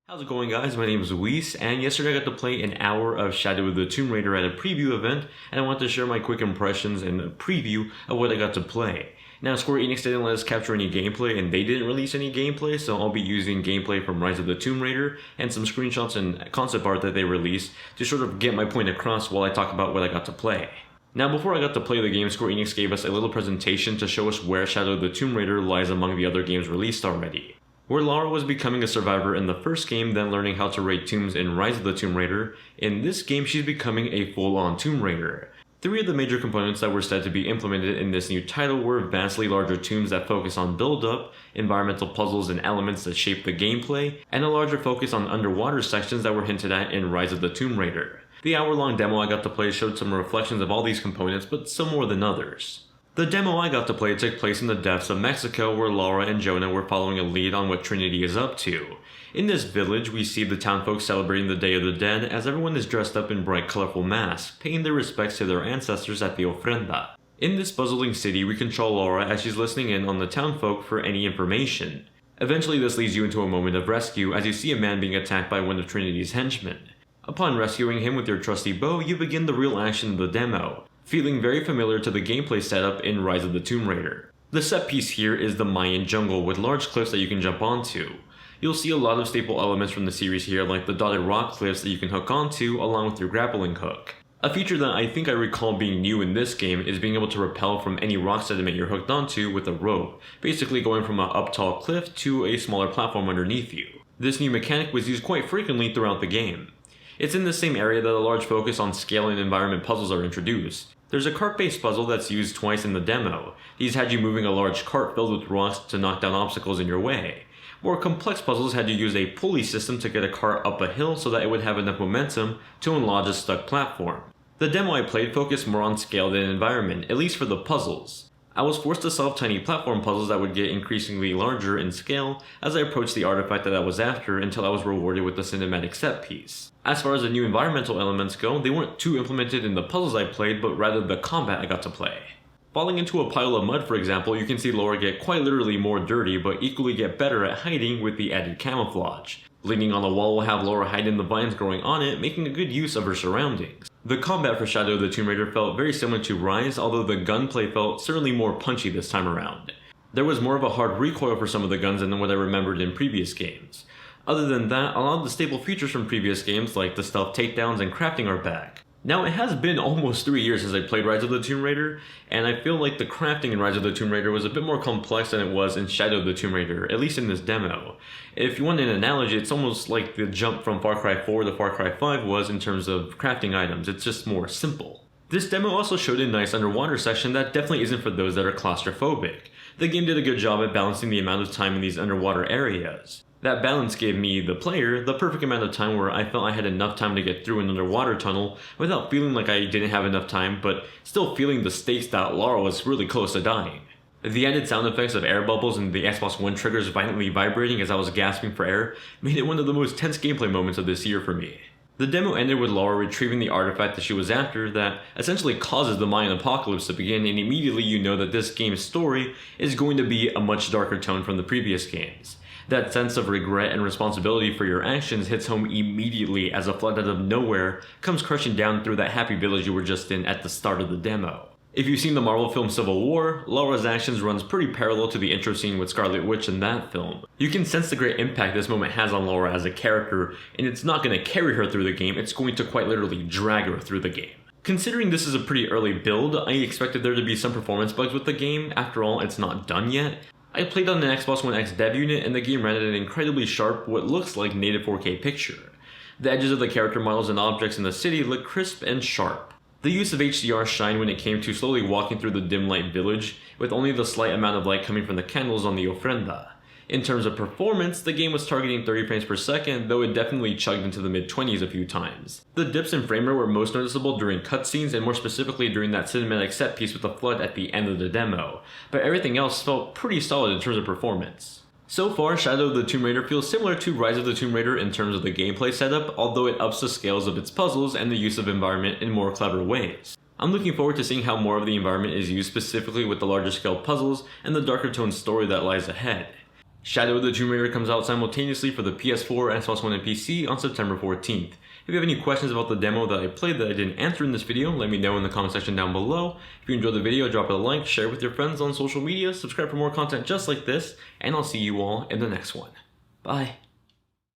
How's it going, guys? My name is Luis, and yesterday I got to play an hour of Shadow of the Tomb Raider at a preview event, and I want to share my quick impressions and a preview of what I got to play. Now, Square Enix didn't let us capture any gameplay, and they didn't release any gameplay, so I'll be using gameplay from Rise of the Tomb Raider and some screenshots and concept art that they released to sort of get my point across while I talk about what I got to play. Now, before I got to play the game, Square Enix gave us a little presentation to show us where Shadow of the Tomb Raider lies among the other games released already. Where Lara was becoming a survivor in the first game, then learning how to raid tombs in Rise of the Tomb Raider, in this game she's becoming a full-on Tomb Raider. Three of the major components that were said to be implemented in this new title were vastly larger tombs that focus on build-up, environmental puzzles and elements that shape the gameplay, and a larger focus on underwater sections that were hinted at in Rise of the Tomb Raider. The hour-long demo I got to play showed some reflections of all these components, but some more than others. The demo I got to play took place in the depths of Mexico, where Lara and Jonah were following a lead on what Trinity is up to. In this village, we see the townfolk celebrating the Day of the Dead as everyone is dressed up in bright, colorful masks, paying their respects to their ancestors at the ofrenda. In this bustling city, we control Lara as she's listening in on the townfolk for any information. Eventually, this leads you into a moment of rescue as you see a man being attacked by one of Trinity's henchmen. Upon rescuing him with your trusty bow, you begin the real action of the demo, feeling very familiar to the gameplay setup in Rise of the Tomb Raider. The set piece here is the Mayan jungle with large cliffs that you can jump onto. You'll see a lot of staple elements from the series here, like the dotted rock cliffs that you can hook onto along with your grappling hook. A feature that I think I recall being new in this game is being able to rappel from any rock sediment you're hooked onto with a rope, basically going from an up tall cliff to a smaller platform underneath you. This new mechanic was used quite frequently throughout the game. It's in the same area that a large focus on scale and environment puzzles are introduced. There's a cart-based puzzle that's used twice in the demo. These had you moving a large cart filled with rocks to knock down obstacles in your way. More complex puzzles had you use a pulley system to get a cart up a hill so that it would have enough momentum to unlodge a stuck platform. The demo I played focused more on scale than environment, at least for the puzzles. I was forced to solve tiny platform puzzles that would get increasingly larger in scale as I approached the artifact that I was after until I was rewarded with the cinematic set piece. As far as the new environmental elements go, they weren't too implemented in the puzzles I played, but rather the combat I got to play. Falling into a pile of mud, for example, you can see Lara get quite literally more dirty, but equally get better at hiding with the added camouflage. Leaning on a wall will have Lara hide in the vines growing on it, making a good use of her surroundings. The combat for Shadow of the Tomb Raider felt very similar to Rise, although the gunplay felt certainly more punchy this time around. There was more of a hard recoil for some of the guns than what I remembered in previous games. Other than that, a lot of the staple features from previous games like the stealth takedowns and crafting are back. Now, it has been almost 3 years since I played Rise of the Tomb Raider, and I feel like the crafting in Rise of the Tomb Raider was a bit more complex than it was in Shadow of the Tomb Raider, at least in this demo. If you want an analogy, it's almost like the jump from Far Cry 4 to Far Cry 5 was in terms of crafting items. It's just more simple. This demo also showed a nice underwater section that definitely isn't for those that are claustrophobic. The game did a good job at balancing the amount of time in these underwater areas. That balance gave me, the player, the perfect amount of time where I felt I had enough time to get through an underwater tunnel without feeling like I didn't have enough time, but still feeling the stakes that Lara was really close to dying. The added sound effects of air bubbles and the Xbox One triggers violently vibrating as I was gasping for air made it one of the most tense gameplay moments of this year for me. The demo ended with Lara retrieving the artifact that she was after that essentially causes the Mayan apocalypse to begin, and immediately you know that this game's story is going to be a much darker tone from the previous games. That sense of regret and responsibility for your actions hits home immediately as a flood out of nowhere comes crushing down through that happy village you were just in at the start of the demo. If you've seen the Marvel film Civil War, Lara's actions runs pretty parallel to the intro scene with Scarlet Witch in that film. You can sense the great impact this moment has on Lara as a character, and it's not going to carry her through the game, it's going to quite literally drag her through the game. Considering this is a pretty early build, I expected there to be some performance bugs with the game. After all, it's not done yet. I played on an Xbox One X dev unit and the game ran at an incredibly sharp, what looks like native 4K picture. The edges of the character models and objects in the city look crisp and sharp. The use of HDR shined when it came to slowly walking through the dim light village, with only the slight amount of light coming from the candles on the ofrenda. In terms of performance, the game was targeting 30 frames per second, though it definitely chugged into the mid-20s a few times. The dips in frame rate were most noticeable during cutscenes, and more specifically during that cinematic set piece with the flood at the end of the demo, but everything else felt pretty solid in terms of performance. So far, Shadow of the Tomb Raider feels similar to Rise of the Tomb Raider in terms of the gameplay setup, although it ups the scales of its puzzles and the use of environment in more clever ways. I'm looking forward to seeing how more of the environment is used specifically with the larger scale puzzles and the darker tone story that lies ahead. Shadow of the Tomb Raider comes out simultaneously for the PS4, Xbox One, and PC on September 14th. If you have any questions about the demo that I played that I didn't answer in this video, let me know in the comment section down below. If you enjoyed the video, drop it a like, share it with your friends on social media, subscribe for more content just like this, and I'll see you all in the next one. Bye.